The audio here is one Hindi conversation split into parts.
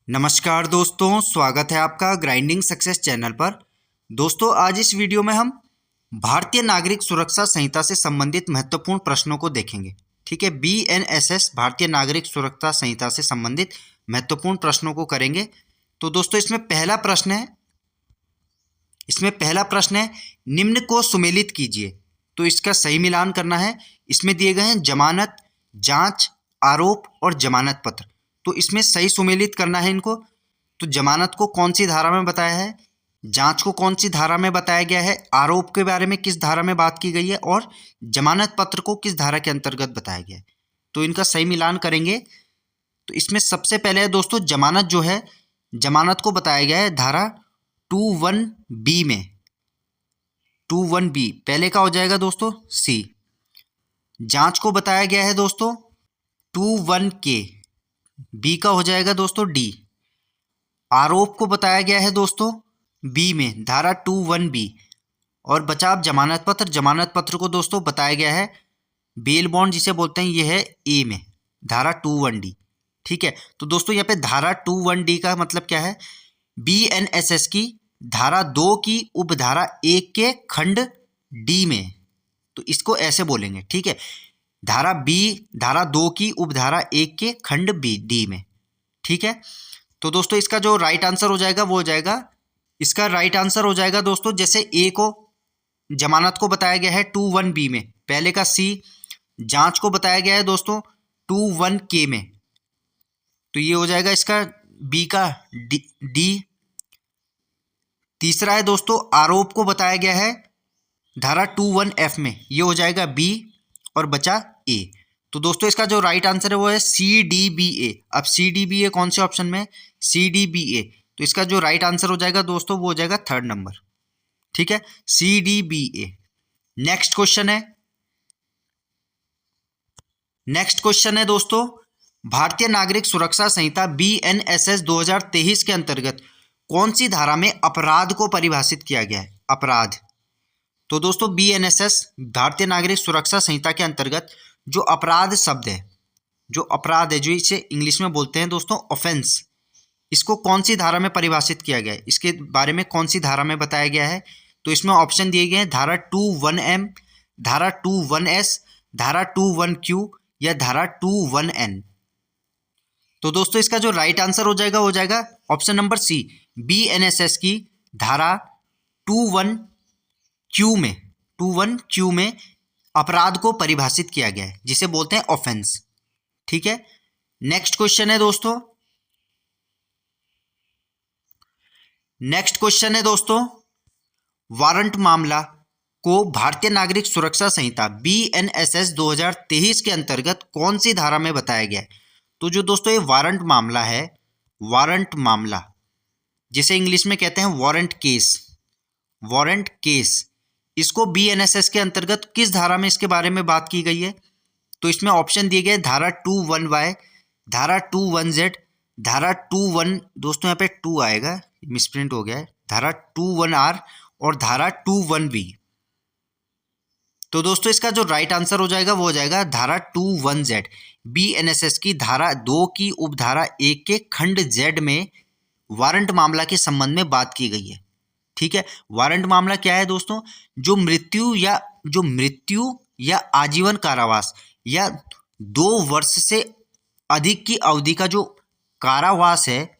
नमस्कार दोस्तों, स्वागत है आपका ग्राइंडिंग सक्सेस चैनल पर। दोस्तों, आज इस वीडियो में हम भारतीय नागरिक सुरक्षा संहिता से संबंधित महत्वपूर्ण प्रश्नों को देखेंगे। ठीक है, BNSS भारतीय नागरिक सुरक्षा संहिता से संबंधित महत्वपूर्ण प्रश्नों को करेंगे। तो दोस्तों, इसमें पहला प्रश्न है निम्न को सुमेलित कीजिए। तो इसका सही मिलान करना है। इसमें दिए गए हैं जमानत, जांच, आरोप और जमानत पत्र। तो इसमें सही सुमेलित करना है इनको। तो जमानत को कौन सी धारा में बताया है, जांच को कौन सी धारा में बताया गया है, आरोप के बारे में किस धारा में बात की गई है और जमानत पत्र को किस धारा के अंतर्गत बताया गया है। तो इनका सही मिलान करेंगे। तो इसमें सबसे पहले है दोस्तों जमानत जो है, जमानत को बताया गया है धारा 21B में। 21B पहले का हो जाएगा दोस्तों C। जांच को बताया गया है दोस्तों 21K, बी का हो जाएगा दोस्तों D। आरोप को बताया गया है दोस्तों बी में, धारा 21B। और बचा अब जमानत पत्र। जमानत पत्र को दोस्तों बताया गया है बेल बॉन्ड जिसे बोलते हैं, ये है ए में, धारा 21D। ठीक है, तो दोस्तों यहाँ पे धारा 21D का मतलब क्या है, BNSS की धारा 2 की उपधारा 1 के खंड D में। तो इसको ऐसे बोलेंगे। ठीक है, धारा 2 की उपधारा 1 के खंड D में। ठीक है, तो दोस्तों इसका जो राइट आंसर हो जाएगा वो हो जाएगा, इसका राइट आंसर हो जाएगा दोस्तों, जैसे ए को जमानत को बताया गया है 21B में, पहले का C। जांच को बताया गया है दोस्तों 21K में, तो ये हो जाएगा इसका बी का D। तीसरा है दोस्तों आरोप को बताया गया है धारा 21F में, ये हो जाएगा B और बचा A। तो दोस्तों इसका जो राइट आंसर है वो है CDBA। अब CDBA कौन से ऑप्शन में, CDBA। तो इसका जो राइट आंसर हो जाएगा दोस्तों वो हो जाएगा 3rd नंबर। ठीक है, CDBA। नेक्स्ट क्वेश्चन है दोस्तों भारतीय नागरिक सुरक्षा संहिता BNSS 2023 के अंतर्गत कौन सी धारा में अपराध को परिभाषित किया गया है, अपराध। तो दोस्तों BNSS भारतीय नागरिक सुरक्षा संहिता के अंतर्गत जो अपराध शब्द है, जो अपराध है, जो इसे इंग्लिश में बोलते हैं दोस्तों ऑफेंस, इसको कौन सी धारा में परिभाषित किया गया है, इसके बारे में कौन सी धारा में बताया गया है। तो इसमें ऑप्शन दिए गए हैं धारा 21M, धारा 21S, धारा 21Q या धारा 21N। तो दोस्तों इसका जो राइट आंसर हो जाएगा ऑप्शन नंबर C, BNSS की धारा 21Q में अपराध को परिभाषित किया गया है, जिसे बोलते हैं ऑफेंस। ठीक है, नेक्स्ट क्वेश्चन है दोस्तों वारंट मामला को भारतीय नागरिक सुरक्षा संहिता BNSS 2023 के अंतर्गत कौन सी धारा में बताया गया है। तो जो दोस्तों ये वारंट मामला है, वारंट मामला जिसे इंग्लिश में कहते हैं वारंट केस, इसको BNSS के अंतर्गत किस धारा में इसके बारे में बात की गई है। तो इसमें ऑप्शन दिए गए धारा 21Y, धारा 21Z, धारा 21, दोस्तों यहाँ पे 2 आएगा, मिसप्रिंट हो गया है, धारा 21R और धारा 21V। तो दोस्तों इसका जो राइट आंसर हो जाएगा वो हो जाएगा धारा 21Z। BNSS की धारा 2 की उपधारा 1 के खंड Z में वारंट मामला के संबंध में बात की गई है। ठीक है, वारंट मामला क्या है दोस्तों, जो मृत्यु या आजीवन कारावास या 2 वर्ष से अधिक की अवधि का जो कारावास है,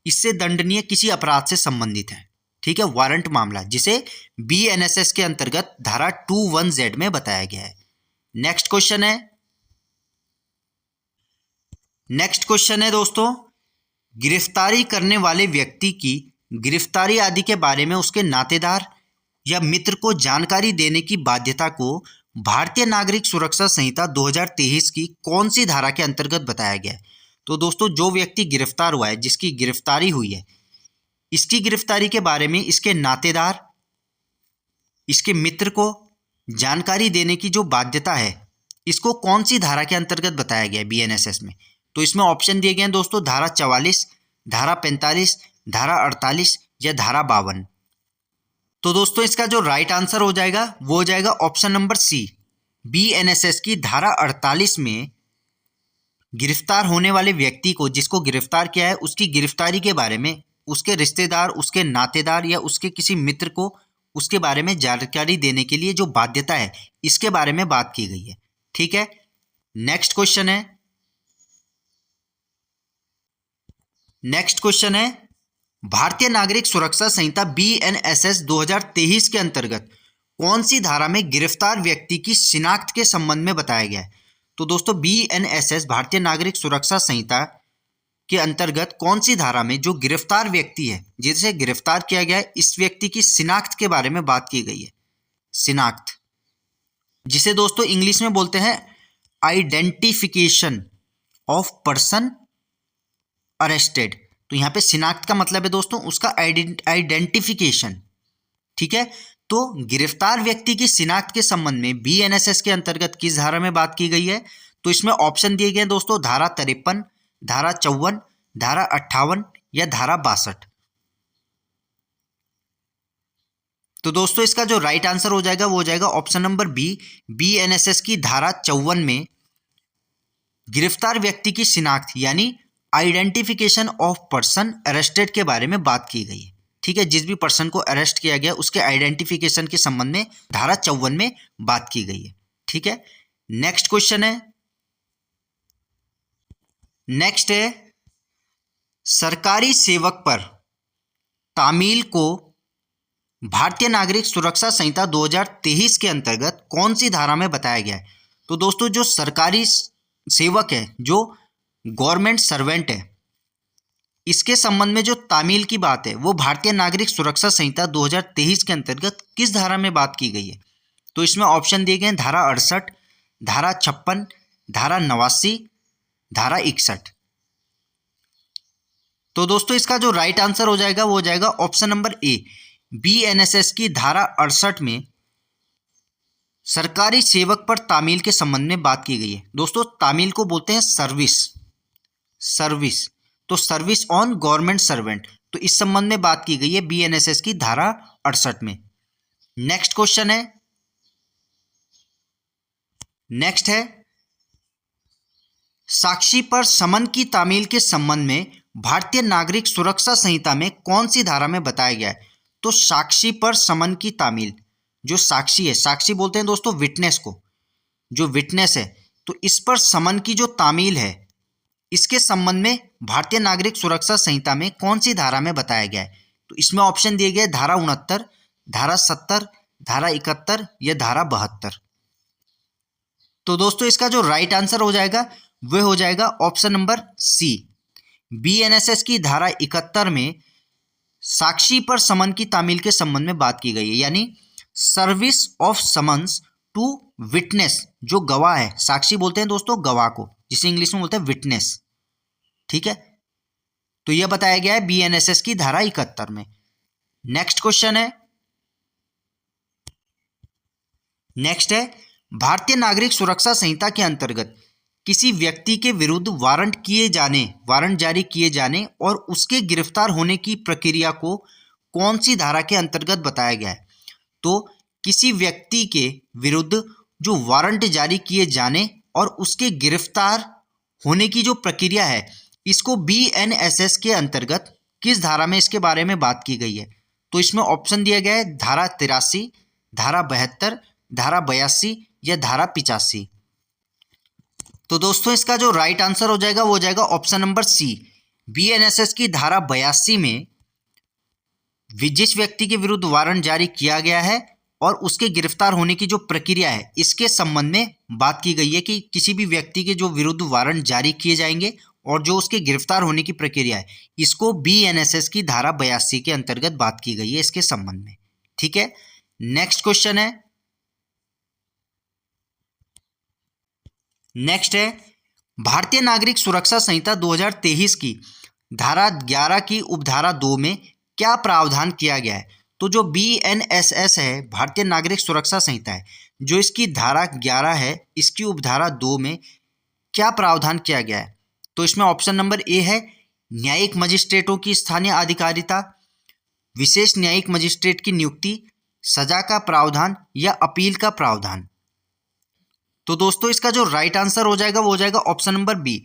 इससे दंडनीय किसी अपराध से संबंधित है। ठीक है, वारंट मामला जिसे BNSS के अंतर्गत धारा 21Z में बताया गया है। नेक्स्ट क्वेश्चन है दोस्तों गिरफ्तारी करने वाले व्यक्ति की गिरफ्तारी आदि के बारे में उसके नातेदार या मित्र को जानकारी देने की बाध्यता को भारतीय नागरिक सुरक्षा संहिता 2023 की कौन सी धारा के अंतर्गत बताया गया है। तो दोस्तों जो व्यक्ति गिरफ्तार हुआ है, जिसकी गिरफ्तारी हुई है, इसकी गिरफ्तारी के बारे में इसके नातेदार, इसके मित्र को जानकारी देने की जो बाध्यता है, इसको कौन सी धारा के अंतर्गत बताया गया है BNSS में। तो इसमें ऑप्शन दिए गए हैं दोस्तों धारा 44, धारा 45, धारा 48 या धारा 52। तो दोस्तों इसका जो राइट आंसर हो जाएगा वो हो जाएगा ऑप्शन नंबर C, BNSS की धारा 48 में गिरफ्तार होने वाले व्यक्ति को, जिसको गिरफ्तार किया है, उसकी गिरफ्तारी के बारे में उसके रिश्तेदार, उसके नातेदार या उसके किसी मित्र को उसके बारे में जानकारी देने के लिए जो बाध्यता है, इसके बारे में बात की गई है। ठीक है, नेक्स्ट क्वेश्चन है भारतीय नागरिक सुरक्षा संहिता BNSS 2023 के अंतर्गत कौन सी धारा में गिरफ्तार व्यक्ति की शिनाख्त के संबंध में बताया गया है? तो दोस्तों BNSS भारतीय नागरिक सुरक्षा संहिता के अंतर्गत कौन सी धारा में जो गिरफ्तार व्यक्ति है, जिसे गिरफ्तार किया गया है, इस व्यक्ति की शिनाख्त के बारे में बात की गई है। शिनाख्त, जिसे दोस्तों इंग्लिश में बोलते हैं आइडेंटिफिकेशन ऑफ पर्सन अरेस्टेड। तो यहाँ पे शिनाख्त का मतलब है दोस्तों उसका आइडेंटिफिकेशन। ठीक है, तो गिरफ्तार व्यक्ति की शिनाख्त के संबंध में BNSS के अंतर्गत किस धारा में बात की गई है? तो इसमें ऑप्शन दिए गए हैं दोस्तों, धारा 53, धारा 54, धारा 58 या धारा 62। तो दोस्तों इसका जो राइट आंसर हो जाएगा वो हो जाएगा ऑप्शन नंबर बी, BNSS की धारा 54 में गिरफ्तार व्यक्ति की शिनाख्त यानी आइडेंटिफिकेशन ऑफ पर्सन अरेस्टेड के बारे में बात की गई है। ठीक है, जिस भी पर्सन को अरेस्ट किया गया उसके आइडेंटिफिकेशन के संबंध में धारा 54 में बात की गई है। ठीक है, नेक्स्ट क्वेश्चन है सरकारी सेवक पर तामील को भारतीय नागरिक सुरक्षा संहिता 2023 के अंतर्गत कौन सी धारा में बताया गया है? तो दोस्तों जो सरकारी सेवक है, जो गवर्नमेंट सर्वेंट है, इसके संबंध में जो तामील की बात है वो भारतीय नागरिक सुरक्षा संहिता 2023 के अंतर्गत किस धारा में बात की गई है? तो इसमें ऑप्शन दिए गए हैं धारा 68, धारा 56, धारा 89, धारा 61। तो दोस्तों इसका जो राइट आंसर हो जाएगा वो हो जाएगा ऑप्शन नंबर ए, BNSS की धारा 68 में सरकारी सेवक पर तामील के संबंध में बात की गई है। दोस्तों तामील को बोलते हैं सर्विस, तो सर्विस ऑन गवर्नमेंट सर्वेंट, तो इस संबंध में बात की गई है BNSS की धारा 68 में। नेक्स्ट क्वेश्चन है साक्षी पर समन की तामील के संबंध में भारतीय नागरिक सुरक्षा संहिता में कौन सी धारा में बताया गया है? तो साक्षी पर समन की तामील, जो साक्षी है, साक्षी बोलते हैं दोस्तों विटनेस को, जो विटनेस है, तो इस पर समन की जो तामील है, इसके संबंध में भारतीय नागरिक सुरक्षा संहिता में कौन सी धारा में बताया गया है? तो इसमें ऑप्शन दिए गए धारा 69, धारा 70, धारा 71 या धारा 72। तो दोस्तों इसका जो राइट आंसर हो जाएगा वह हो जाएगा ऑप्शन नंबर सी, BNSS की धारा 71 में साक्षी पर समन की तामील के संबंध में बात की गई है, यानी service of summons to witness, जो गवाह है, साक्षी बोलते हैं दोस्तों गवाह को, जिसे इंग्लिश में बोलते हैं विटनेस। ठीक है, तो यह बताया गया है BNSS की धारा 71 में। नेक्स्ट क्वेश्चन है भारतीय नागरिक सुरक्षा संहिता के अंतर्गत किसी व्यक्ति के विरुद्ध वारंट जारी किए जाने और उसके गिरफ्तार होने की प्रक्रिया को कौन सी धारा के अंतर्गत बताया गया है? तो किसी व्यक्ति के विरुद्ध जो वारंट जारी किए जाने और उसके गिरफ्तार होने की जो प्रक्रिया है, इसको BNSS के अंतर्गत किस धारा में इसके बारे में बात की गई है? तो इसमें ऑप्शन दिया गया है धारा 83, धारा 72, धारा 82 या धारा 85। तो दोस्तों इसका जो राइट आंसर हो जाएगा वो हो जाएगा ऑप्शन नंबर सी, BNSS की धारा 82 में जिस व्यक्ति के विरुद्ध वारंट जारी किया गया है और उसके गिरफ्तार होने की जो प्रक्रिया है, इसके संबंध में बात की गई है कि किसी भी व्यक्ति के जो विरुद्ध वारंट जारी किए जाएंगे और जो उसके गिरफ्तार होने की प्रक्रिया है, इसको BNSS की धारा 82 के अंतर्गत बात की गई है इसके संबंध में। ठीक है, नेक्स्ट क्वेश्चन है भारतीय नागरिक सुरक्षा संहिता 2023 की धारा 11 की उपधारा 2 में क्या प्रावधान किया गया है? तो जो BNSS है, भारतीय नागरिक सुरक्षा संहिता है, जो इसकी धारा 11 है, इसकी उपधारा 2 में क्या प्रावधान किया गया है? तो इसमें ऑप्शन नंबर ए है न्यायिक मजिस्ट्रेटों की स्थानीय अधिकारिता, विशेष न्यायिक मजिस्ट्रेट की नियुक्ति, सजा का प्रावधान या अपील का प्रावधान। तो दोस्तों इसका जो राइट आंसर हो जाएगा वो हो जाएगा ऑप्शन नंबर बी।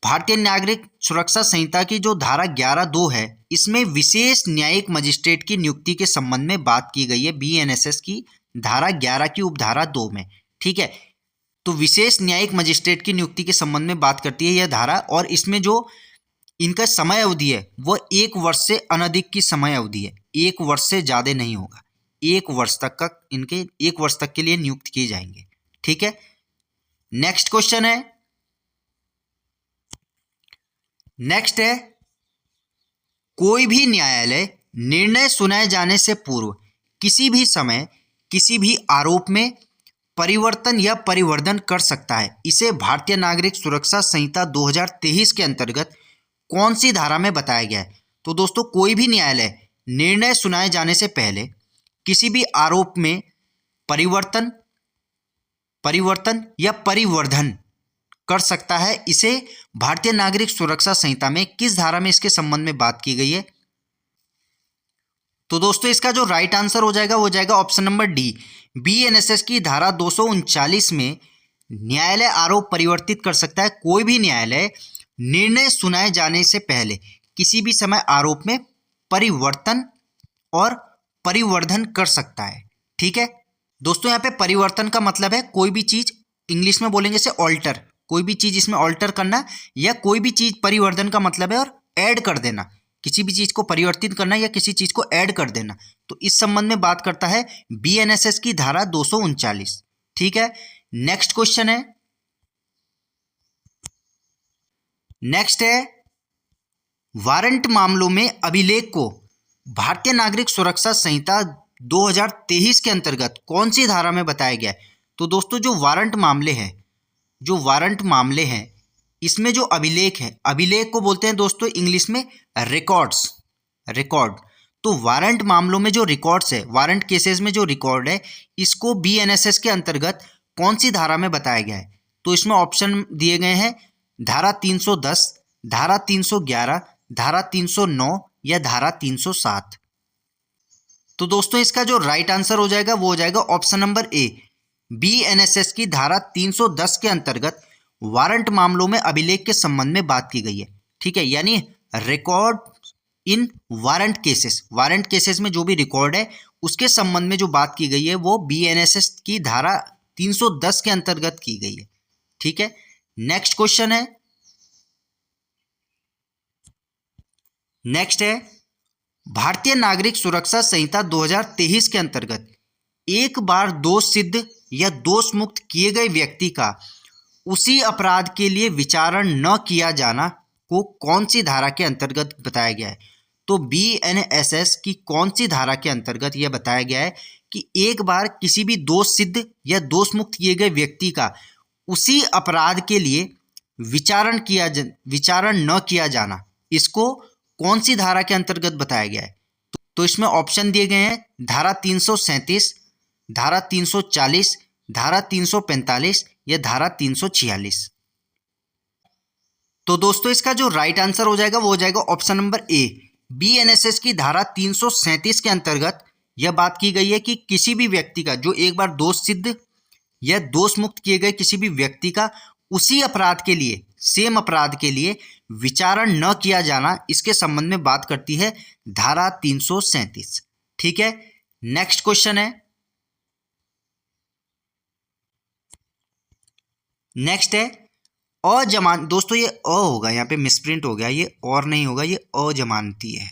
भारतीय नागरिक सुरक्षा संहिता की जो धारा 11(2) है, इसमें विशेष न्यायिक मजिस्ट्रेट की नियुक्ति के संबंध में बात की गई है बीएनएसएस की धारा 11 की उपधारा 2 में। ठीक है, तो विशेष न्यायिक मजिस्ट्रेट की नियुक्ति के संबंध में बात करती है यह धारा, और इसमें जो इनका समय अवधि है वह 1 वर्ष से अनधिक की समय अवधि है, 1 वर्ष से ज़्यादा नहीं होगा, 1 वर्ष तक का इनके 1 वर्ष तक के लिए नियुक्त किए जाएंगे। ठीक है, नेक्स्ट क्वेश्चन है, नेक्स्ट है, कोई भी न्यायालय निर्णय सुनाए जाने से पूर्व किसी भी समय किसी भी आरोप में परिवर्तन या परिवर्धन कर सकता है। इसे भारतीय नागरिक सुरक्षा संहिता 2023 के अंतर्गत कौन सी धारा में बताया गया है? तो दोस्तों कोई भी न्यायालय निर्णय सुनाए जाने से पहले किसी भी आरोप में परिवर्तन या परिवर्धन कर सकता है। इसे भारतीय नागरिक सुरक्षा संहिता में किस धारा में इसके संबंध में बात की गई है? तो दोस्तों इसका जो राइट आंसर हो जाएगा वो हो जाएगा ऑप्शन नंबर डी। बीएनएसएस की धारा 239 में न्यायालय आरोप परिवर्तित कर सकता है। कोई भी न्यायालय निर्णय सुनाए जाने से पहले किसी भी समय आरोप में परिवर्तन और परिवर्धन कर सकता है। ठीक है दोस्तों, यहाँ पे परिवर्तन का मतलब है कोई भी चीज, इंग्लिश में बोलेंगे इसे ऑल्टर, कोई भी चीज इसमें ऑल्टर करना, या कोई भी चीज परिवर्धन का मतलब है और ऐड कर देना, किसी भी चीज को परिवर्तित करना या किसी चीज को ऐड कर देना। तो इस संबंध में बात करता है बीएनएसएस की धारा 239। ठीक है, नेक्स्ट क्वेश्चन है, नेक्स्ट है, वारंट मामलों में अभिलेख को भारतीय नागरिक सुरक्षा संहिता 2023 के अंतर्गत कौन सी धारा में बताया गया है? तो दोस्तों जो वारंट मामले हैं इसमें जो अभिलेख है, अभिलेख को बोलते हैं दोस्तों इंग्लिश में रिकॉर्ड। तो वारंट मामलों में जो रिकॉर्ड्स है, वारंट केसेस में जो रिकॉर्ड है, इसको बीएनएसएस के अंतर्गत कौन सी धारा में बताया गया है? तो इसमें ऑप्शन दिए गए हैं धारा 310, धारा 311, धारा 309 या धारा 307। तो दोस्तों इसका जो राइट आंसर हो जाएगा वो हो जाएगा ऑप्शन नंबर ए। बीएनएसएस की धारा 310 के अंतर्गत वारंट मामलों में अभिलेख के संबंध में बात की गई है। ठीक है, यानी रिकॉर्ड इन वारंट केसेस में जो भी रिकॉर्ड है उसके संबंध में जो बात की गई है वो बीएनएसएस की धारा 310 के अंतर्गत की गई है। ठीक है, नेक्स्ट क्वेश्चन है, नेक्स्ट है, भारतीय नागरिक सुरक्षा संहिता 2023 के अंतर्गत एक बार दोष सिद्ध या दोष मुक्त किए गए व्यक्ति का उसी अपराध के लिए विचारण न किया जाना को कौन सी धारा के अंतर्गत बताया गया है? तो बीएनएसएस की कौन सी धारा के अंतर्गत यह बताया गया है कि एक बार किसी भी दोष सिद्ध या दोष मुक्त किए गए व्यक्ति का उसी अपराध के लिए विचारण न किया जाना, इसको कौन सी धारा के अंतर्गत बताया गया है? तो इसमें ऑप्शन दिए गए हैं धारा 337, धारा 340, धारा 345 या धारा 346। तो दोस्तों इसका जो राइट आंसर हो जाएगा वो हो जाएगा ऑप्शन नंबर ए। बीएनएसएस की धारा 337 के अंतर्गत यह बात की गई है कि किसी भी व्यक्ति का जो एक बार दोष सिद्ध या दोष मुक्त किए गए किसी भी व्यक्ति का उसी अपराध के लिए, सेम अपराध के लिए विचारण न किया जाना, इसके संबंध में बात करती है धारा 337। ठीक है, नेक्स्ट क्वेश्चन है, नेक्स्ट है दोस्तों ये होगा, यहाँ पे मिसप्रिंट हो गया, ये और नहीं होगा, ये अजमानतीय है।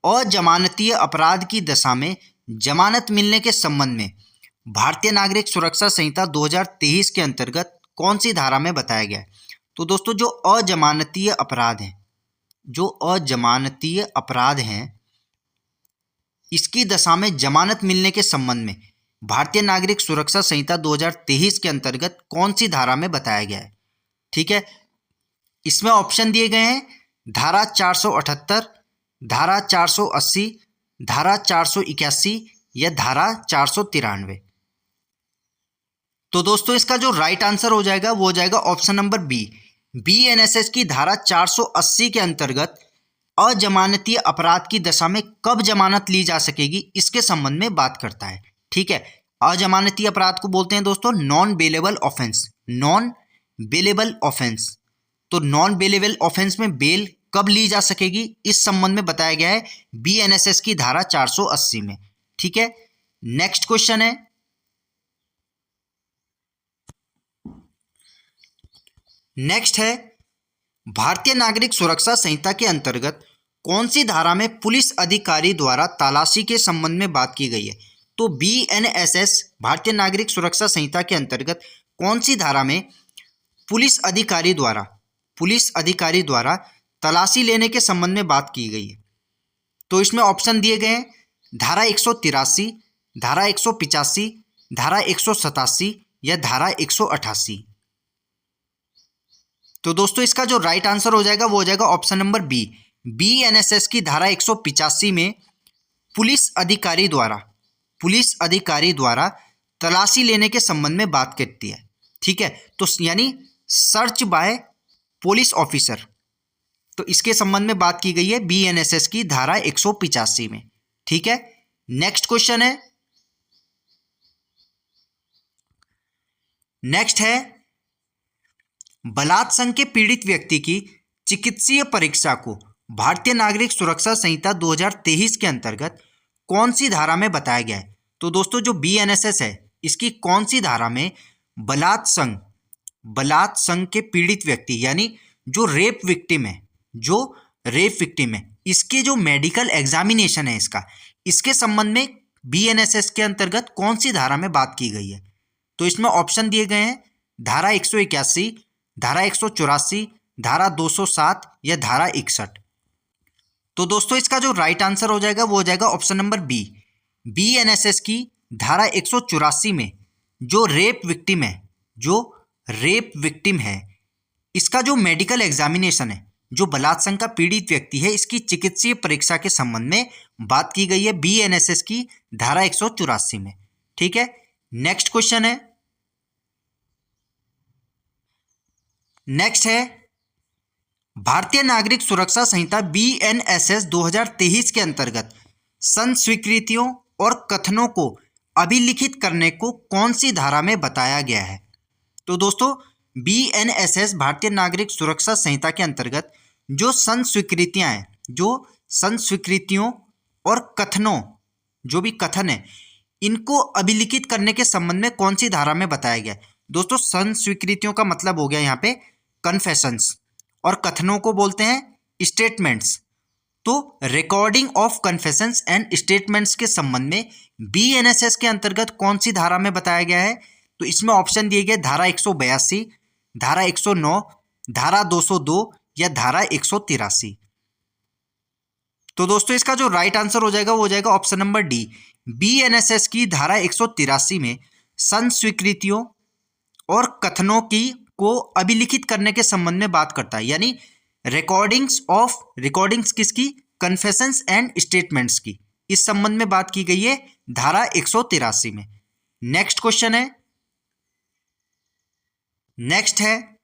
अजमानतीय अपराध की दशा में जमानत मिलने के संबंध में भारतीय नागरिक सुरक्षा संहिता 2023 के अंतर्गत कौन सी धारा में बताया गया है? तो दोस्तों जो अजमानतीय अपराध हैं इसकी दशा में जमानत मिलने के संबंध में भारतीय नागरिक सुरक्षा संहिता 2023 के अंतर्गत कौन सी धारा में बताया गया है? ठीक है, इसमें ऑप्शन दिए गए हैं धारा 478, धारा 480, धारा 481 या धारा 493। तो दोस्तों इसका जो राइट आंसर हो जाएगा वो हो जाएगा ऑप्शन नंबर बी। बीएनएसएस की धारा 480 के अंतर्गत अजमानतीय अपराध की दशा में कब जमानत ली जा सकेगी इसके संबंध में बात करता है। ठीक है, अजमानती अपराध को बोलते हैं दोस्तों non bailable offence, non bailable offence. तो नॉन बेलेबल ऑफेंस में बेल कब ली जा सकेगी, इस संबंध में बताया गया है बीएनएसएस की धारा 480 में। ठीक है, नेक्स्ट क्वेश्चन है, नेक्स्ट है भारतीय नागरिक सुरक्षा संहिता के अंतर्गत कौन सी धारा में पुलिस अधिकारी द्वारा तलाशी के संबंध में बात की गई है। तो बीएनएसएस भारतीय नागरिक सुरक्षा संहिता के अंतर्गत कौन सी धारा में पुलिस अधिकारी द्वारा तलाशी लेने के संबंध में बात की गई है। तो इसमें ऑप्शन दिए गए हैं धारा 183, धारा 185, धारा 187 या धारा 188। तो दोस्तों इसका जो राइट आंसर हो जाएगा वो हो जाएगा ऑप्शन नंबर बी। बीएनएसएस की धारा 185 में पुलिस अधिकारी द्वारा तलाशी लेने के संबंध में बात करती है। ठीक है, तो यानी सर्च बाय पुलिस ऑफिसर, तो इसके संबंध में बात की गई है बीएनएसएस की धारा 185 में। ठीक है, नेक्स्ट क्वेश्चन है, नेक्स्ट है बलात्संग के पीड़ित व्यक्ति की चिकित्सीय परीक्षा को भारतीय नागरिक सुरक्षा संहिता 2023 के अंतर्गत कौन सी धारा में बताया गया है। तो दोस्तों जो बीएनएसएस है इसकी कौन सी धारा में बलात्संग के पीड़ित व्यक्ति यानी जो रेप विक्टिम है, इसके जो मेडिकल एग्जामिनेशन है इसके संबंध में बीएनएसएस के अंतर्गत कौन सी धारा में बात की गई है। तो इसमें ऑप्शन दिए गए हैं धारा 181, धारा 184, धारा 207 या धारा 61। तो दोस्तों इसका जो राइट आंसर हो जाएगा वो हो जाएगा ऑप्शन नंबर बी। बीएनएसएस की धारा 184 में जो रेप विक्टिम है इसका जो मेडिकल एग्जामिनेशन है, जो बलात्संग का पीड़ित व्यक्ति है इसकी चिकित्सीय परीक्षा के संबंध में बात की गई है बीएनएसएस की धारा 184 में। ठीक है, नेक्स्ट क्वेश्चन है, नेक्स्ट है भारतीय नागरिक सुरक्षा संहिता बीएनएसएस 2023 के अंतर्गत संस्वीकृतियों और कथनों को अभिलिखित करने को कौन सी धारा में बताया गया है। तो दोस्तों बीएनएसएस भारतीय नागरिक सुरक्षा संहिता के अंतर्गत जो संस्वीकृतियों और कथनों, जो भी कथन है इनको अभिलिखित करने के संबंध में कौन सी धारा में बताया गया है। दोस्तों संस्वीकृतियों का मतलब हो गया यहाँ पे कन्फेशंस और कथनों को बोलते हैं स्टेटमेंट्स। तो recording of confessions and statements के संबंध में बीएनएसएस के अंतर्गत कौन सी धारा में बताया गया है। तो इसमें ऑप्शन दिए गए धारा 182, धारा 109, धारा 202 या धारा 183। तो दोस्तों इसका जो राइट आंसर हो जाएगा वो हो जाएगा ऑप्शन नंबर डी। बीएनएसएस की धारा 183 में संस्वीकृतियों और कथनों को अभिलिखित करने के संबंध में बात करता है, यानी रिकॉर्डिंग्स किसकी, कन्फेशंस एंड स्टेटमेंट्स की, इस संबंध में बात की गई है धारा 183 में। नेक्स्ट क्वेश्चन है, नेक्स्ट है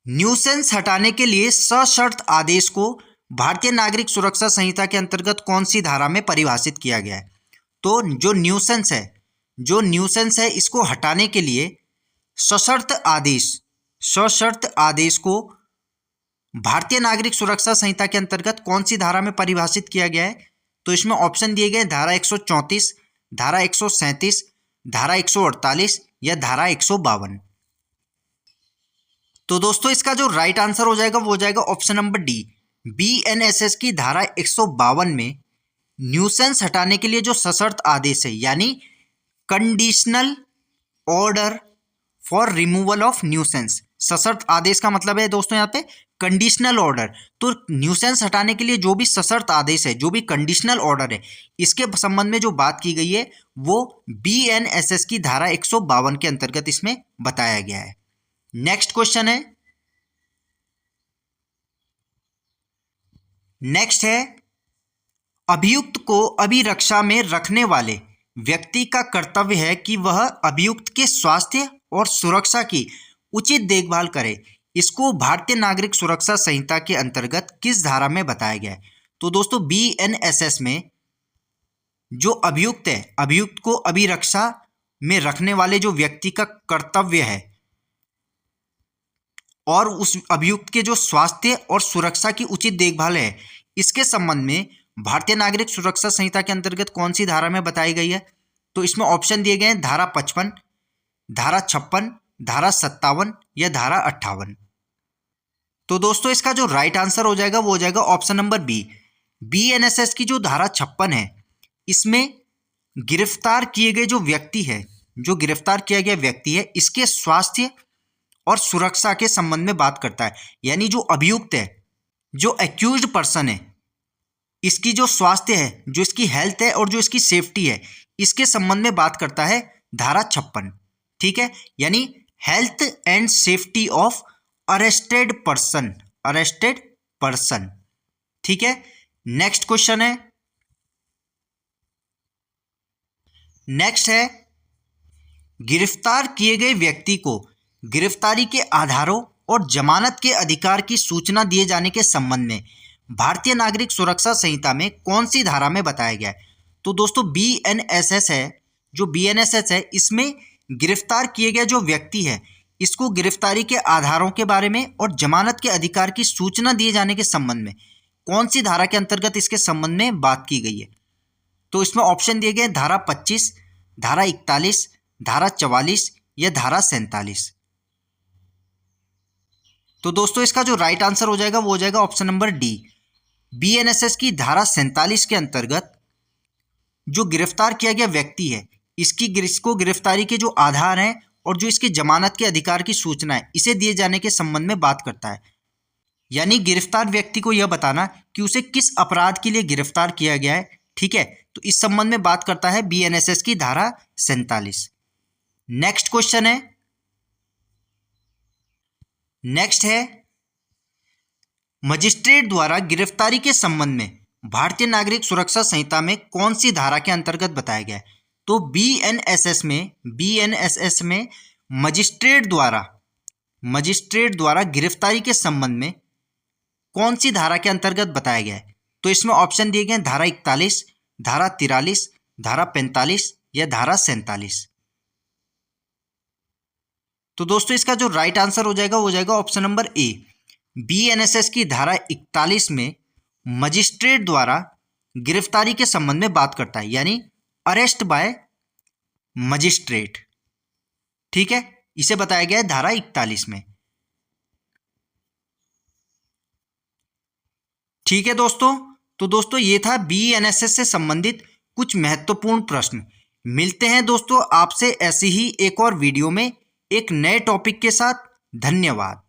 न्यूसेंस हटाने के लिए सशर्त आदेश को भारतीय नागरिक सुरक्षा संहिता के अंतर्गत कौन सी धारा में परिभाषित किया गया है। तो जो न्यूसेंस है इसको हटाने के लिए सशर्त आदेश को भारतीय नागरिक सुरक्षा संहिता के अंतर्गत कौन सी धारा में परिभाषित किया गया है। तो इसमें ऑप्शन दिए गए धारा 134, धारा 137, धारा 148 या धारा 152। तो दोस्तों इसका जो राइट आंसर हो जाएगा वो हो जाएगा ऑप्शन नंबर डी। बीएनएसएस की धारा 152 में न्यूसेंस हटाने के लिए जो सशर्त आदेश है, यानी conditional order for removal of nuisance, सशर्त आदेश का मतलब है दोस्तों यहाँ पे कंडीशनल ऑर्डर। तो न्यूसेंस हटाने के लिए जो भी सशर्त आदेश है, जो भी कंडीशनल ऑर्डर है, इसके संबंध में जो बात की गई है वो बीएनएसएस की धारा 152 के अंतर्गत इसमें बताया गया है। नेक्स्ट क्वेश्चन है, नेक्स्ट है अभियुक्त को अभिरक्षा में रखने वाले व्यक्ति का कर्तव्य है कि वह अभियुक्त के स्वास्थ्य और सुरक्षा की उचित देखभाल करे। इसको भारतीय नागरिक सुरक्षा संहिता के अंतर्गत किस धारा में बताया गया है। तो दोस्तों बीएनएसएस में जो अभियुक्त है, अभियुक्त को अभिरक्षा में रखने वाले जो व्यक्ति का कर्तव्य है और उस अभियुक्त के जो स्वास्थ्य और सुरक्षा की उचित देखभाल है, इसके संबंध में भारतीय नागरिक सुरक्षा संहिता के अंतर्गत कौन सी धारा में बताई गई है? तो इसमें ऑप्शन दिए गए हैं धारा 55, धारा 56, धारा 57 या धारा 58। तो दोस्तों इसका जो राइट आंसर हो जाएगा वो हो जाएगा ऑप्शन नंबर बी। BNSS की जो धारा 56 है, इसमें गिरफ्तार किए गए जो व्यक्ति है, जो गिरफ्तार किया गया व्यक्ति है, इसके स्वास्थ्य और सुरक्षा के संबंध में बात करता है। यानी जो अभियुक्त है, जो एक्यूज्ड पर्सन है, इसकी जो स्वास्थ्य है, जो इसकी हेल्थ है और जो इसकी सेफ्टी है, इसके संबंध में बात करता है धारा 56। ठीक है, यानी health and safety of arrested person. ठीक है, नेक्स्ट क्वेश्चन है, नेक्स्ट है गिरफ्तार किए गए व्यक्ति को गिरफ्तारी के आधारों और जमानत के अधिकार की सूचना दिए जाने के संबंध में भारतीय नागरिक सुरक्षा संहिता में कौन सी धारा में बताया गया है? तो दोस्तों BNSS है, जो BNSS है, इसमें गिरफ्तार किए गए जो व्यक्ति है, इसको गिरफ्तारी के आधारों के बारे में और जमानत के अधिकार की सूचना दिए जाने के संबंध में कौन सी धारा के अंतर्गत इसके संबंध में बात की गई है? तो इसमें ऑप्शन दिए गए धारा 25, धारा 41, धारा 44 या धारा 47। तो दोस्तों इसका जो राइट आंसर हो जाएगा वो हो जाएगा ऑप्शन नंबर डी। BNSS की धारा 47 के अंतर्गत जो गिरफ्तार किया गया व्यक्ति है, इसको गिरफ्तारी के जो आधार हैं और जो इसके जमानत के अधिकार की सूचना है, इसे दिए जाने के संबंध में बात करता है। यानी गिरफ्तार व्यक्ति को यह बताना कि उसे किस अपराध के लिए गिरफ्तार किया गया है। ठीक है, तो इस संबंध में बात करता है BNSS की धारा 47। नेक्स्ट क्वेश्चन है, नेक्स्ट है मजिस्ट्रेट द्वारा गिरफ्तारी के संबंध में भारतीय नागरिक सुरक्षा संहिता में कौन सी धारा के अंतर्गत बताया गया है? तो BNSS में मजिस्ट्रेट द्वारा गिरफ्तारी के संबंध में कौन सी धारा के अंतर्गत बताया गया है? तो इसमें ऑप्शन दिए गए धारा 41, धारा 43, धारा 45 या धारा 47। तो दोस्तों इसका जो राइट आंसर हो जाएगा वो हो जाएगा ऑप्शन नंबर ए। BNSS की धारा 41 में मजिस्ट्रेट द्वारा गिरफ्तारी के संबंध में बात करता है, यानी अरेस्ट बाय मजिस्ट्रेट। ठीक है, इसे बताया गया है धारा 41 में। ठीक है दोस्तों, तो दोस्तों ये था BNSS से संबंधित कुछ महत्वपूर्ण प्रश्न। मिलते हैं दोस्तों आपसे ऐसी ही एक और वीडियो में एक नए टॉपिक के साथ। धन्यवाद।